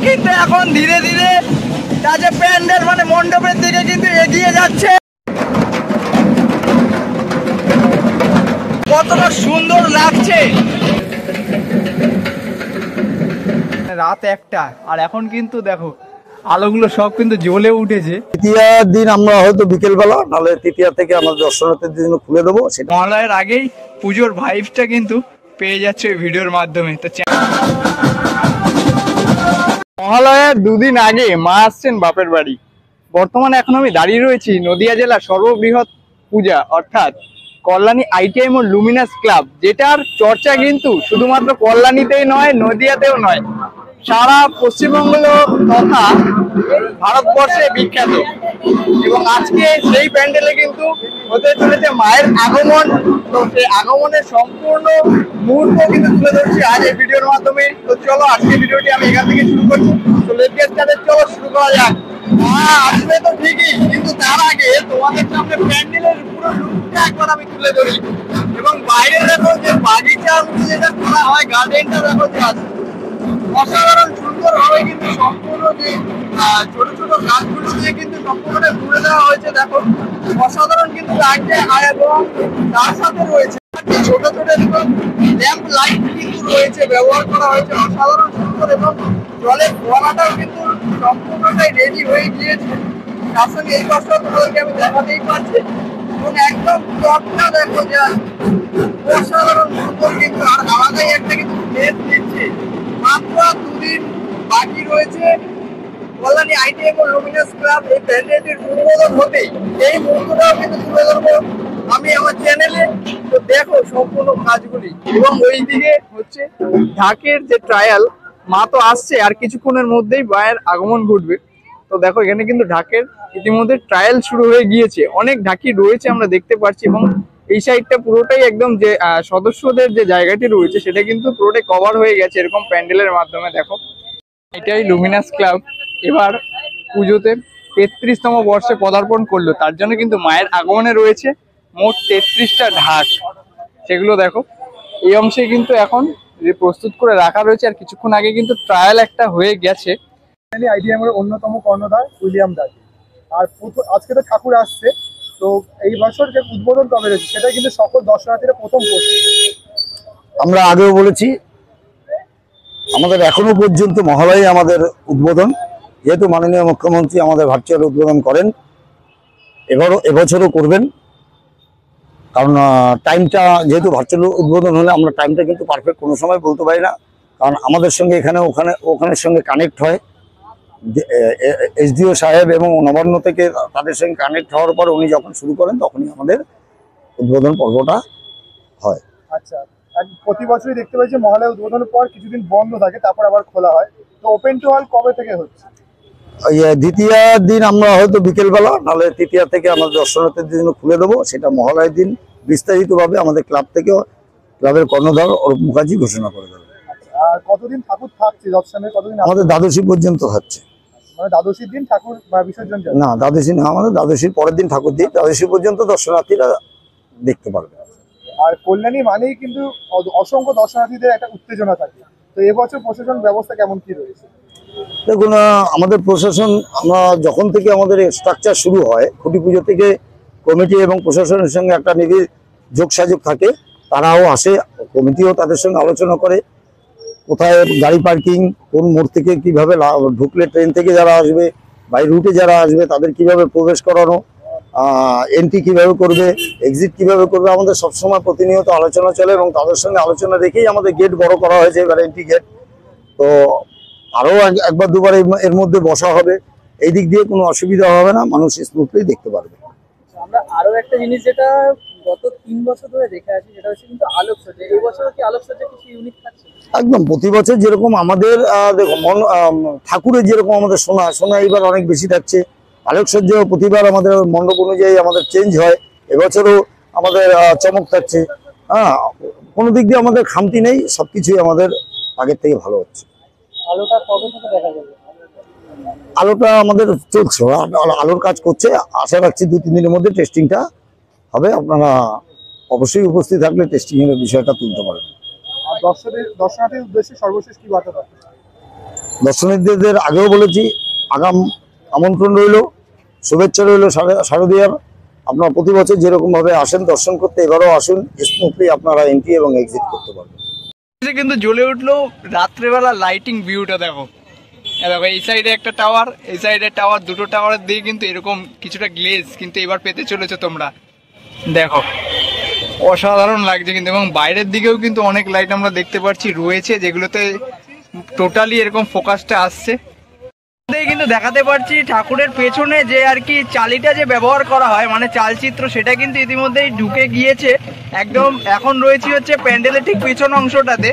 কিন্তু এখন ধীরে ধীরে তাদের প্যান্ডেল মানে মণ্ডপের দিকে কিন্তু এগিয়ে যাচ্ছে। কতটা সুন্দর লাগছে। রাত 1টা আর এখন কিন্তু দেখো আলোগুলো সব কিন্তু জ্বলে উঠেছে। তৃতীয়ার দিন আমরা হয়তো বিকেলবেলা, নাহলে তৃতীয়া থেকে আমাদের দর্শনার্থীদের জন্য খুলে দেবো। সেটা মহালয়ের আগেই পুজোর ভাইবসটা কিন্তু পেয়ে যাচ্ছে এই ভিডিওর মাধ্যমে। তো মহালয়ার 2 দিন আগে মা আসছেন বাপের বাড়ি। বর্তমানে এখন আমি দাঁড়িয়ে রয়েছি নদিয়া জেলার সর্ববৃহৎ পূজা অর্থাৎ কল্যাণী আইটিআই মোড় লুমিনাস ক্লাব, যেটার চর্চা কিন্তু শুধুমাত্র কল্যাণীতেই নয়, নদিয়াতেও নয়, সারা পশ্চিমবঙ্গ তথা ভারতবর্ষে বিখ্যাত। এবং আজকে সেই প্যান্ডেলে কিন্তু হতে চলেছে মায়ের আগমন। তো সেই আগমনের সম্পূর্ণ মুহূর্ত কিন্তু তুলে ধরছি আজ এই ভিডিওর মাধ্যমে। তো চলো আজকে ভিডিওটি আমি এখান থেকে শুরু করছি। তো চলো শুরু করা যাক। মা আসবে তো ঠিকই, কিন্তু তার আগে তোমাদের সামনে প্যান্ডেলের পুরো লুকটা একবার আমি তুলে ধরি। এবং বাইরে দেখো যে বাগিচা যেটা করা হয়, গার্ডেনটা দেখো যে আছে অসাধারণ সুন্দর ভাবে কিন্তু সম্পূর্ণ যে ছোট ছোট গাছগুলো দিয়ে কিন্তু সম্পূর্ণ ঘুরে দেওয়া হয়েছে। দেখো অসাধারণ কিন্তু লাগছে। আর এবং তার সাথে রয়েছে ছোট ছোট ল্যাম্প লাইট কিন্তু রয়েছে, ব্যবহার করা হয়েছে, অসাধারণ সুন্দর। এবং জলের ফোয়ারাটাও কিন্তু সম্পূর্ণটাই রেডি হয়ে গিয়েছে। তার সঙ্গে এই পাশটা তোমাদেরকে আমি দেখাতেই পারছি। এবং একদম টপটা দেখো যে অসাধারণ সুন্দর কিন্তু। আর আলাদাই একটা কিন্তু টেস্ট দিচ্ছে। মাত্র 2 দিন বাকি রয়েছে কল্যাণী আইটিআই মোড় লুমিনাস ক্লাব এই প্যান্ডেলটির উদ্বোধন হতেই। এই মুহূর্তটাও কিন্তু তুলে ধরবো আমি আমার চ্যানেলে। তো দেখো সম্পূর্ণ কাজগুলি। এবং ওইদিকে হচ্ছে ঢাকের যে ট্রায়াল, মা তো আসছে আর কিছুক্ষণের মধ্যেই মায়ের আগমন ঘটবে। তো দেখো এখানে কিন্তু ঢাকের ইতিমধ্যে ট্রায়াল শুরু হয়ে গিয়েছে। অনেক ঢাকি রয়েছে আমরা দেখতে পাচ্ছি। এবং এই সাইডটা পুরোটাই একদম যে সদস্যদের যে জায়গাটি রয়েছে সেটা কিন্তু পুরোটাই কভার হয়ে গেছে এরকম প্যান্ডেলের মাধ্যমে। দেখো এটাই লুমিনাস ক্লাব এবার পুজোতে 33তম বর্ষে পদার্পণ করলো। তার জন্য কিন্তু মায়ের আগমনে রয়েছে মোট 33টা ঢাক। সেগুলো দেখো এই অংশে কিন্তু এখন যে প্রস্তুত করে রাখা রয়েছে। আর কিছুক্ষণ আগে কিন্তু ট্রায়াল একটা হয়ে গেছে। আইটিআই মোড়ের অন্যতম কর্ণধার উইলিয়াম দাস। আর আজকে তো ঠাকুর আসছে, তো এই বছর যে উদ্বোধন কবে রয়েছে সেটা কিন্তু সকল দর্শনার্থীরা প্রথম করছে। আমরা আগেও বলেছি, আমাদের এখনো পর্যন্ত মহালয়ে আমাদের উদ্বোধন, যেহেতু মাননীয় মুখ্যমন্ত্রী আমাদের ভার্চুয়াল উদ্বোধন করেন, এবছরও করবেন। কারণ টাইমটা যেহেতু ভার্চুয়াল উদ্বোধন হলে আমরা টাইমটা কিন্তু পারফেক্ট কোনো সময় বলতে পারি না। কারণ আমাদের সঙ্গে এখানে ওখানের সঙ্গে কানেক্ট হয় এসডিও সাহেব, এবং নবান্ন থেকে তাদের সঙ্গে কানেক্ট হওয়ার পর উনি যখন শুরু করেন তখনই আমাদের উদ্বোধন পর্বটা হয়। আচ্ছা, প্রতি বছরই দেখতে পাই যে মহালয়া উদ্বোধনের পর কিছুদিন বন্ধ থাকে, তারপর আবার খোলা হয়। তো ওপেন টু অল কবে থেকে হচ্ছে? দ্বিতীয়ার দিন আমরা হয়তো বিকেলবেলা, নাহলে তৃতীয়া থেকে আমাদের দর্শনার্থীদের জন্য খুলে দেবো। সেটা মহালয়ার দিন বিস্তারিতভাবে আমাদের ক্লাব থেকে ক্লাবের কর্ণধার অরূপ মুখার্জি ঘোষণা করে দেবে। আর কতদিন ঠাকুর থাকছে দর্শনে? কতদিন? আমাদের দ্বাদশী পর্যন্ত থাকছে। মানে দ্বাদশীর দিন ঠাকুর বিসর্জন? না, দ্বাদশী না, আমাদের দ্বাদশীর পরের দিন ঠাকুর দিই। দ্বাদশী পর্যন্ত দর্শনার্থীরা দেখতে পারবে। আর কল্যাণী মানেই কিন্তু অসংখ্য দর্শনার্থীদের একটা উত্তেজনা থাকে। তো এবছর প্রশাসন ব্যবস্থা কেমন কি রয়েছে? দেখুন, আমাদের প্রশাসন, আমরা যখন থেকে আমাদের স্ট্রাকচার শুরু হয়, খুঁটি পুজো থেকে কমিটি এবং প্রশাসনের সঙ্গে একটা নিবিড় যোগসাযোগ থাকে। তারাও আসে, কমিটিও তাদের সঙ্গে আলোচনা করে কোথায় গাড়ি পার্কিং, কোন মোড় থেকে কিভাবে ঢুকলে ট্রেন থেকে যারা আসবে, বাই রুটে যারা আসবে তাদের কিভাবে প্রবেশ করানো, এন্ট্রি কিভাবে করবে, এক্সিট কিভাবে করবে, আমাদের সবসময় প্রতিনিয়ত আলোচনা চলে। এবং তাদের সঙ্গে আলোচনা রেখেই আমাদের গেট বড় করা হয়েছে এবার, এন্ট্রি গেট। তো আরও একবার দুবার এর মধ্যে বসা হবে। এই দিক দিয়ে কোনো অসুবিধা হবে না, মানুষ স্মুথলি দেখতে পারবে। আমরা আরো একটা জিনিস যেটা গত 3 বছর ধরে দেখে আছি, সেটা হচ্ছে কিন্তু আলোকসজ্জা। এই বছর কি আলোকসজ্জা কিছু ইউনিক থাকছে? একদম প্রতি বছর যেরকম আমাদের দেখো ঠাকুরের যেরকম আমাদের সোনা এইবার অনেক বেশি থাকছে। আলোকসজ্জা প্রতিবার আমাদের মণ্ডপ অনুযায়ী আমাদের চেঞ্জ হয়। এবছরও আমাদের চমক থাকছে। কোনো দিক দিয়ে আমাদের খামতি নেই, সবকিছুই আমাদের আগের থেকে ভালো হচ্ছে। আলোটা কবে থেকে দেখা যাবে? আলোটা আমাদের চলছে, আলোর কাজ করছে। আশা রাখছি 2-3 দিনের মধ্যে টেস্টিংটা হবে। আপনারা অবশ্যই উপস্থিত থাকলে টেস্টিং এর বিষয়টা তুলতে পারবেন। আর দর্শনার্থীদের উদ্দেশ্যে সর্বশেষ কি বার্তা থাকবে? দর্শনার্থীদের আগেও বলেছি, আগাম আমন্ত্রণ রইল, শুভেচ্ছা রইল শারদীয়ার। আপনারা প্রতি বছর যেরকমভাবে আসেন দর্শন করতে, এবারও আসুন, স্মুথলি আপনারা এন্ট্রি এবং এক্সিট করতে পারবেন। কিন্তু জ্বলে উঠলো রাত্রেবেলা লাইটিং ভিউটা দেখো। দেখো এই সাইডে একটা টাওয়ার, এই সাইডে টাওয়ার, দুটো টাওয়ারের দিকে কিন্তু এরকম কিছুটা গ্লেজ কিন্তু এবার পেতে চলেছে তোমরা দেখো, অসাধারণ লাগছে কিন্তু। এবং বাইরের দিকেও কিন্তু অনেক লাইট আমরা দেখতে পাচ্ছি রয়েছে, যেগুলোতে টোটালি এরকম ফোকাসটা আসছে। কিন্তু দেখাতে পারছি ঠাকুরের পেছনে যে আর কি চালিটা যে ব্যবহার করা হয়, মানে চালচিত্র, সেটা কিন্তু ইতিমধ্যেই ঢুকে গিয়েছে একদম। এখন রয়েছে হচ্ছে প্যান্ডেলের ঠিক পেছন অংশটাতে।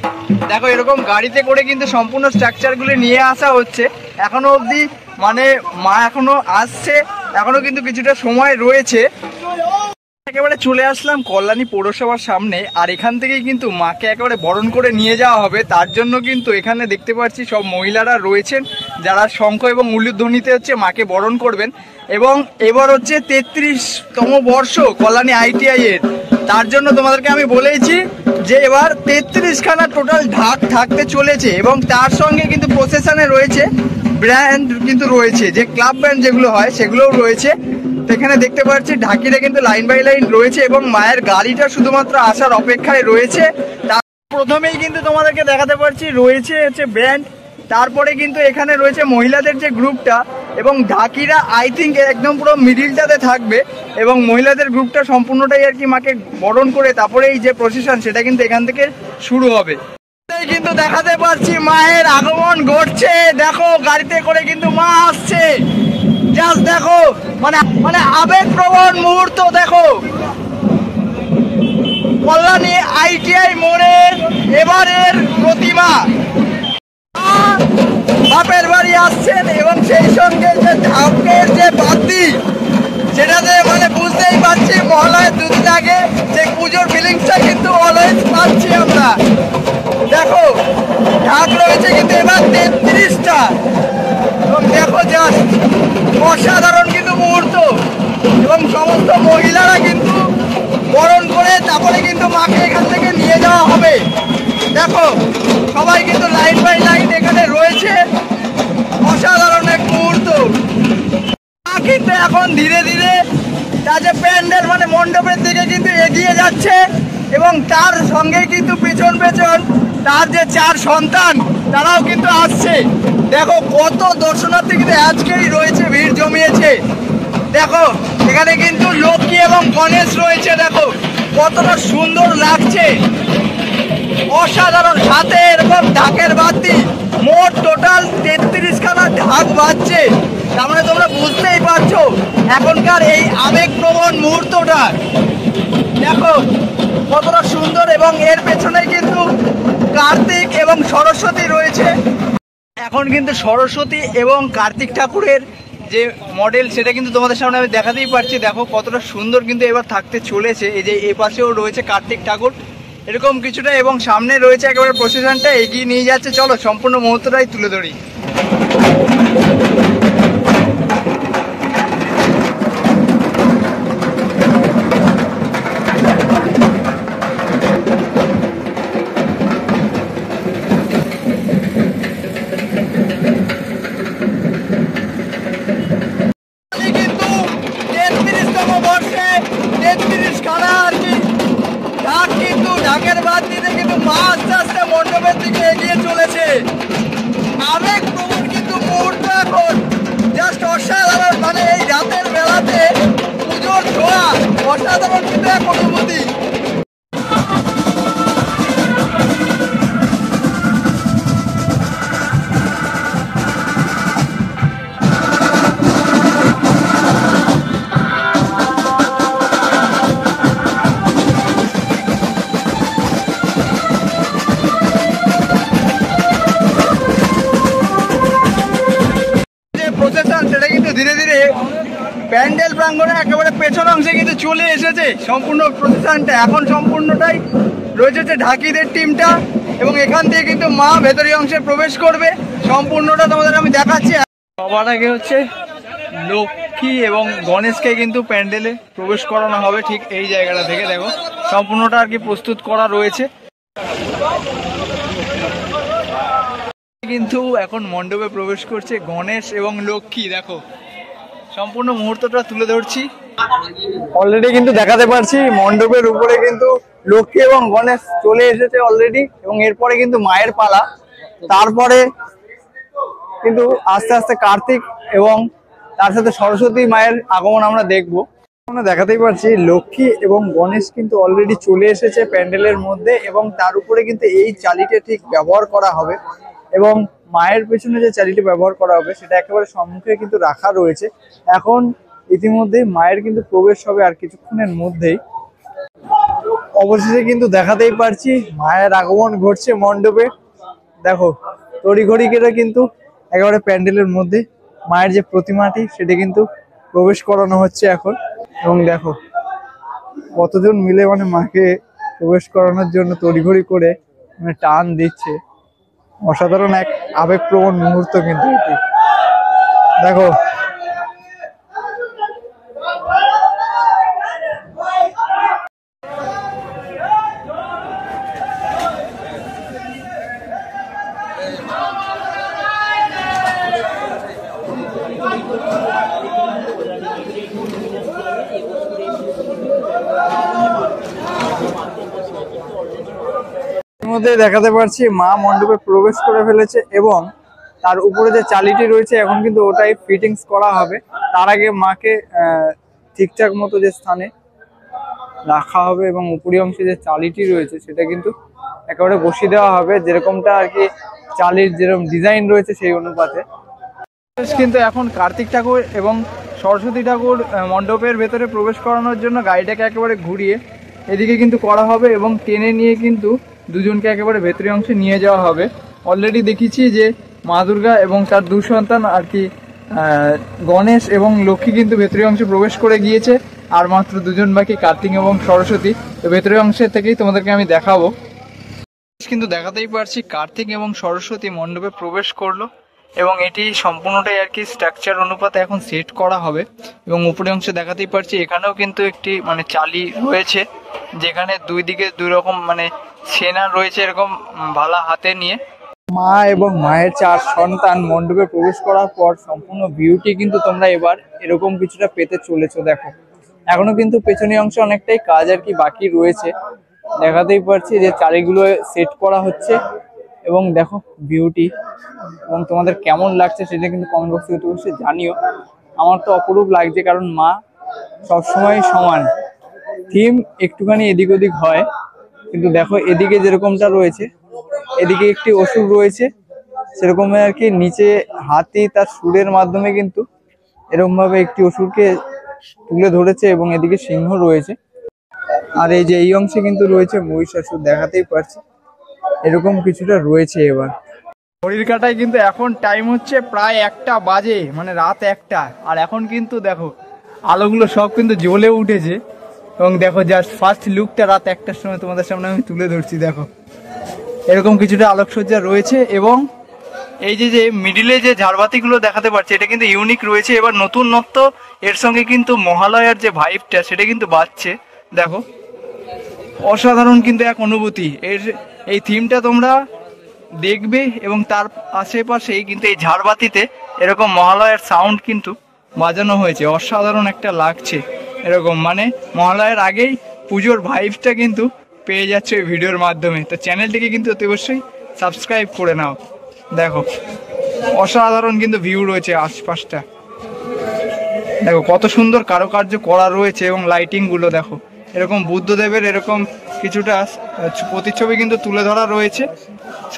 দেখো এরকম গাড়িতে করে কিন্তু সম্পূর্ণ স্ট্রাকচারগুলো নিয়ে আসা হচ্ছে এখনো অবধি, মানে মা এখনো আসছে, এখনো কিন্তু কিছুটা সময় রয়েছে। একেবারে চলে আসলাম কল্যাণী পৌরসভার সামনে, আর এখান থেকেই কিন্তু মাকে একেবারে বরণ করে নিয়ে যাওয়া হবে। তার জন্য কিন্তু এখানে দেখতে পাচ্ছি সব মহিলারা রয়েছেন, যারা শঙ্খ এবং উলুধ্বনিতে হচ্ছে মাকে বরণ করবেন। এবং এবার হচ্ছে 33তম বর্ষ কল্যাণী ITI এর। তার জন্য তোমাদেরকে আমি বলেইছি যে এবার 33খানা টোটাল ঢাক থাকতে চলেছে, এবং তার সঙ্গে কিন্তু প্রসেশনে রয়েছে ব্র্যান্ড কিন্তু রয়েছে, যে ক্লাব ব্যান্ড যেগুলো হয় সেগুলোও রয়েছে। এখানে দেখতে পাচ্ছি ঢাকিরা কিন্তু লাইন বাই লাইন রয়েছে, এবং মায়ের গাড়িটা শুধুমাত্র আসার অপেক্ষায় রয়েছে। তার প্রথমেই কিন্তু তোমাদেরকে দেখাতে পারছি রয়েছে হচ্ছে ব্যান্ড, তারপরে কিন্তু এখানে রয়েছে মহিলাদের যে গ্রুপটা, এবং ঢাকিরা আই থিঙ্ক একদম পুরো মিডিলটাতে থাকবে, এবং মহিলাদের গ্রুপটা সম্পূর্ণটাই আর কি মাকে বরণ করে তারপরে এই যে প্রসেশন সেটা কিন্তু এখান থেকে শুরু হবে। কিন্তু দেখাতে পারছি মায়ের আগমন ঘটছে, দেখো গাড়িতে করে কিন্তু মা আসছে। জাস্ট দেখো, মানে আবেগপ্রবণ মুহূর্ত। দেখো কল্যাণী ITI মোড়ের এবারের প্রতিমা বাপের বাড়ি আসছেন, এবং সেই সঙ্গে যে ঢাকের যে বাদ্যি, সেটাতে মানে বুঝতেই পারছি মহালয়ের দুদিন আগে যে পুজোর ফিলিংসটা কিন্তু অলওয়েজ পাচ্ছি আমরা। দেখো ঢাক রয়েছে কিন্তু এবার 33টা, এবং দেখো জাস্ট অসাধারণ কিন্তু মুহূর্ত। এবং সমস্ত মহিলারা কিন্তু বরণ করে তারপরে কিন্তু মাকে এখান থেকে নিয়ে যাওয়া হবে। দেখো সবাই কিন্তু লাইন বাই লাইন এখানে রয়েছে, অসাধারণ এক মুহূর্ত। কিন্তু এখন ধীরে ধীরে তার যে প্যান্ডেল মানে মণ্ডপের দিকে কিন্তু এগিয়ে যাচ্ছে, এবং তার সঙ্গে কিন্তু পেছন পেছন তার যে 4 সন্তান তারাও কিন্তু আসছে। দেখো কত দর্শনার্থী কিন্তু আজকেই রয়েছে, ভিড় জমিয়েছে। দেখো এখানে কিন্তু লক্ষ্মী এবং গণেশ রয়েছে, দেখো কতটা সুন্দর লাগছে, অসাধারণ। সাথে এরকম ঢাকের বাদ্যি, মোট টোটাল 33খানা ঢাক বাজছে। তার মানে তোমরা বুঝতেই পারছো এখনকার এই আবেগপ্রবণ মুহূর্তটা দেখো কতটা সুন্দর। এবং এর পেছনে কিন্তু কার্তিক এবং সরস্বতী রয়েছে। এখন কিন্তু সরস্বতী এবং কার্তিক ঠাকুরের যে মডেল সেটা কিন্তু তোমাদের সামনে আমি দেখাতেই পারছি। দেখো কতটা সুন্দর কিন্তু এবার থাকতে চলেছে। এই যে এই পাশেও রয়েছে কার্তিক ঠাকুর এরকম কিছুটা, এবং সামনে রয়েছে একেবারে প্রসেশনটা এগিয়ে নিয়ে যাচ্ছে। চলো সম্পূর্ণ মুহূর্তটাই তুলে ধরি। ঢাকের বাদ দিতে কিন্তু মা আস্তে আস্তে মণ্ডপের দিকে এগিয়ে চলেছে। আবেগপ্রবণ কিন্তু মুহূর্ত এখন, জাস্ট অসাধারণ। মানে এই রাতের বেলাতে পুজোর ছোঁয়া, অসাধারণ কিন্তু এক অনুভূতি। সেটা কিন্তু ধীরে ধীরে প্যান্ডেল প্রাঙ্গণে একেবারে পেছন অংশে কিন্তু চলে এসেছে সম্পূর্ণ প্রসেশনটা। এখন সম্পূর্ণটাই রয়েছে হচ্ছে ঢাকিদের টিমটা, এবং এখান থেকে কিন্তু মা ভেতরের অংশে প্রবেশ করবে। সম্পূর্ণটা তোমাদের আমি দেখাচ্ছি। সবার আগে হচ্ছে লক্ষ্মী এবং গণেশকে কিন্তু প্যান্ডেলে প্রবেশ করানো হবে ঠিক এই জায়গাটা থেকে। দেখো সম্পূর্ণটা আর কি প্রস্তুত করা রয়েছে। কিন্তু এখন মণ্ডপে প্রবেশ করছে গণেশ এবং লক্ষ্মী। দেখো সম্পূর্ণ মুহূর্তটা তুলে ধরছি। অলরেডি কিন্তু দেখাতে পারছি মণ্ডপের উপরে কিন্তু লক্ষ্মী এবং গণেশ চলে এসেছে অলরেডি, এবং এরপরে কিন্তু মায়ের পালা। তারপরে কিন্তু আস্তে আস্তে কার্তিক এবং তার সাথে সরস্বতী মায়ের আগমন আমরা দেখবো। আমরা দেখাতেই পারছি লক্ষ্মী এবং গণেশ কিন্তু অলরেডি চলে এসেছে প্যান্ডেলের মধ্যে, এবং তার উপরে কিন্তু এই চালিটা ঠিক ব্যবহার করা হবে, এবং মায়ের পেছনে যে চালিটি ব্যবহার করা হবে সেটা একেবারে সম্মুখে কিন্তু রাখা রয়েছে। এখন ইতিমধ্যেই মায়ের কিন্তু প্রবেশ হবে আর কিছুক্ষণের মধ্যেই। অবশেষে কিন্তু দেখাতেই পারছি মায়ের আগমন ঘটছে মণ্ডপে। দেখো তড়িঘড়ি করে কিন্তু একেবারে প্যান্ডেলের মধ্যে মায়ের যে প্রতিমাটি সেটা কিন্তু প্রবেশ করানো হচ্ছে এখন। এবং দেখো কতজন মিলে মানে মাকে প্রবেশ করানোর জন্য তড়িঘড়ি করে মানে টান দিচ্ছে। অসাধারণ এক আবেগপ্রবণ মুহূর্ত কিন্তু এটি। দেখো মধ্যে দেখাতে পারছি মা মণ্ডপে প্রবেশ করে ফেলেছে, এবং তার উপরে যে চালিটি রয়েছে এখন কিন্তু ওটাই ফিটিংস করা হবে। তার আগে মাকে ঠিকঠাক মতো যে স্থানে রাখা হবে, এবং উপরি অংশে যে চালিটি রয়েছে সেটা কিন্তু একেবারে বসিয়ে দেওয়া হবে, যেরকমটা আর কি চালির যেরকম ডিজাইন রয়েছে সেই অনুপাতে। কিন্তু এখন কার্তিক ঠাকুর এবং সরস্বতী ঠাকুর মণ্ডপের ভেতরে প্রবেশ করানোর জন্য গাড়িটাকে একেবারে ঘুরিয়ে এদিকে কিন্তু করা হবে, এবং টেনে নিয়ে কিন্তু দুজনকে একেবারে ভেতরের অংশে নিয়ে যাওয়া হবে। অলরেডি দেখেছি যে মা দুর্গা এবং তার দু সন্তান আর কি গণেশ এবং লক্ষ্মী কিন্তু ভেতরের অংশে প্রবেশ করে গিয়েছে, আর মাত্র দুজন বাকি কার্তিক এবং সরস্বতী। তো ভেতরের অংশের থেকেই তোমাদেরকে আমি দেখাবো। কিন্তু দেখাতেই পারছি কার্তিক এবং সরস্বতী মণ্ডপে প্রবেশ করলো, এবং এটি সম্পূর্ণটাই আর কি স্ট্রাকচার অনুপাতে এখন সেট করা হবে। এবং উপরে অংশে দেখাতেই পারছি এখানেও কিন্তু একটি মানে চালি রয়েছে, যেখানে দুই দিকে দুই রকম মানে সেনা রয়েছে এরকম ভালা হাতে নিয়ে। মা এবং মায়ের চার সন্তান মণ্ডপে প্রবেশ করার পর সম্পূর্ণ ভিউটি কিন্তু তোমরা এবার এরকম কিছুটা পেতে চলেছো। দেখো এখনো কিন্তু পেছনের অংশে অনেকটাই কাজ আর কি বাকি রয়েছে। দেখাতেই পারছি যে চারিগুলো সেট করা হচ্ছে, এবং দেখো ভিউটি, এবং তোমাদের কেমন লাগছে সেটা কিন্তু কমেন্ট বক্সে অবশ্যই জানিও। আমার তো অপরূপ লাগছে, কারণ মা সবসময় সমান, থিম একটুখানি এদিক ওদিক হয়, কিন্তু দেখো এদিকে যেরকমটা রয়েছে এদিকে একটি অসুর রয়েছে, সেরকম আর কি নিচে হাতি তার সুরের মাধ্যমে কিন্তু এরকম ভাবে একটি অসুরকে তুলে ধরেছে, এবং এদিকে সিংহ রয়েছে, আর এই যে এই অংশে কিন্তু রয়েছে মহিষাসুর। দেখাতেই পারছি এরকম কিছুটা রয়েছে। এবার ঘড়ির কাঁটায় কিন্তু এখন টাইম হচ্ছে প্রায় 1টা বাজে, মানে রাত 1টা, আর এখন কিন্তু দেখো আলোগুলো সব কিন্তু জ্বলে উঠেছে, এবং দেখো জাস্ট ফার্স্ট লুকটা রাত 1টার সময় তোমাদের সামনে আমি তুলে ধরছি। দেখো এরকম কিছুটা আলোকসজ্জা রয়েছে, এবং এই যে মিডিলে যে ঝাড়বাতিগুলো দেখাতে পারছে এটা কিন্তু ইউনিক রয়েছে। এবার নতুনত্ব এর সঙ্গে কিন্তু মহালয়ার যে ভাইবটা সেটা কিন্তু বাড়ছে। দেখো অসাধারণ কিন্তু এক অনুভূতি। এই থিমটা তোমরা দেখবে, এবং তার আশেপাশেই কিন্তু এই ঝাড়বাতিতে এরকম মহালয়ার সাউন্ড কিন্তু বাজানো হয়েছে। অসাধারণ একটা লাগছে, এরকম মানে মহালয়ার আগেই পুজোর ভাইবটা কিন্তু পেয়ে যাচ্ছে এই ভিডিওর মাধ্যমে। তো চ্যানেলটিকে কিন্তু অতি অবশ্যই সাবস্ক্রাইব করে নাও। দেখো অসাধারণ কিন্তু ভিউ রয়েছে আশপাশটা। দেখো কত সুন্দর কারুকার্য করা রয়েছে, এবং লাইটিং গুলো দেখো এরকম বুদ্ধদেবের এরকম কিছুটা প্রতিচ্ছবি কিন্তু তুলে ধরা রয়েছে।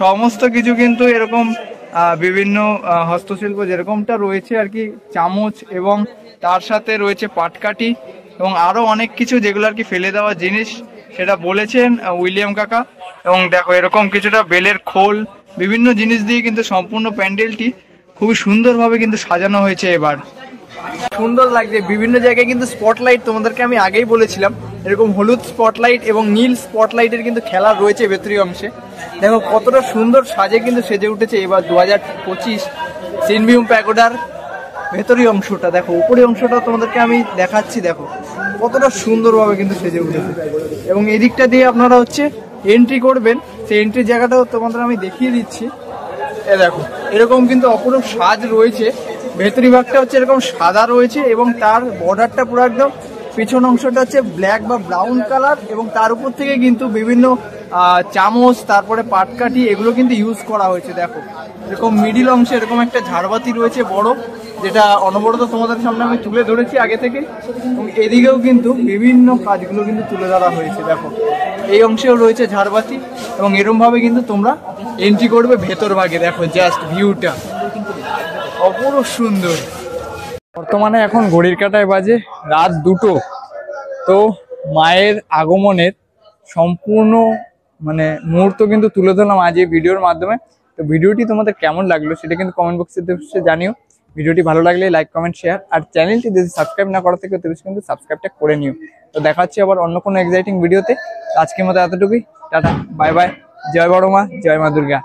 সমস্ত কিছু কিন্তু এরকম বিভিন্ন হস্তশিল্প যেরকমটা রয়েছে আর কি, চামচ, এবং তার সাথে রয়েছে পাটকাঠি, এবং আরো অনেক কিছু যেগুলো আর কি ফেলে দেওয়া জিনিস সেটা বলেছেন উইলিয়াম কাকা। এবং দেখো এরকম কিছুটা বেলের খোল, বিভিন্ন জিনিস দিয়ে কিন্তু সম্পূর্ণ প্যান্ডেলটি খুবই সুন্দরভাবে কিন্তু সাজানো হয়েছে। এবার সুন্দর লাগছে। বিভিন্ন জায়গায় কিন্তু স্পটলাইট, তোমাদেরকে আমি আগেই বলেছিলাম এরকম হলুদ স্পটলাইট এবং নীল স্পটলাইটের কিন্তু খেলা রয়েছে ভেতরীয় অংশে। দেখো কতটা সুন্দর সাজে কিন্তু সেজে উঠেছে এবার 2025 সিনভিউম প্যাগোডার ভেতরীয় অংশটা। দেখো উপরের অংশটা তোমাদেরকে আমি দেখাচ্ছি, দেখো কতটা সুন্দরভাবে কিন্তু সেজে উঠেছে। এবং এদিকটা দিয়ে আপনারা হচ্ছে এন্ট্রি করবেন, সেই এন্ট্রির জায়গাটাও তোমাদের আমি দেখিয়ে দিচ্ছি। এ দেখো এরকম কিন্তু অপরূপ সাজ রয়েছে। ভেতরি ভাগটা হচ্ছে এরকম সাদা রয়েছে এবং তার বর্ডারটা পুরো একদম পিছন অংশটা হচ্ছে ব্ল্যাক বা ব্রাউন কালার এবং তার উপর থেকে কিন্তু বিভিন্ন চামচ তারপরে পাটকাঠি এগুলো কিন্তু ইউজ করা হয়েছে। দেখো এরকম মিডিল অংশে এরকম একটা ঝাড়বাতি রয়েছে বড়, যেটা অনবরত তোমাদের সামনে আমি তুলে ধরেছি আগে থেকে, এবং এদিকেও কিন্তু বিভিন্ন কাজগুলো কিন্তু তুলে ধরা হয়েছে। দেখো এই অংশেও রয়েছে ঝাড়বাতি এবং এরকম ভাবে কিন্তু তোমরা এন্ট্রি করবে ভেতর ভাগে। দেখো জাস্ট ভিউটা অপূর্ব সুন্দর। বর্তমানে এখন ঘড়ির কাঁটায় বাজে রাত 2টো। তো মায়ের আগমনের সম্পূর্ণ মুহূর্ত কিন্তু তুলে ধরলাম আজ এই ভিডিওর মাধ্যমে। তো ভিডিওটি তোমাদের কেমন লাগলো সেটা কিন্তু কমেন্ট বক্সে জানিও। ভিডিওটি ভালো লাগলে লাইক কমেন্ট শেয়ার, আর চ্যানেলটি যদি সাবস্ক্রাইব না করা থেকে কিন্তু সাবস্ক্রাইবটা করে নিও। তো দেখা হচ্ছে আবার অন্য কোনো এক্সাইটিং ভিডিওতে। আজকের মতো এতটুকুই, টাটা বাই বাই, জয় বড় মা, জয় মা দুর্গা।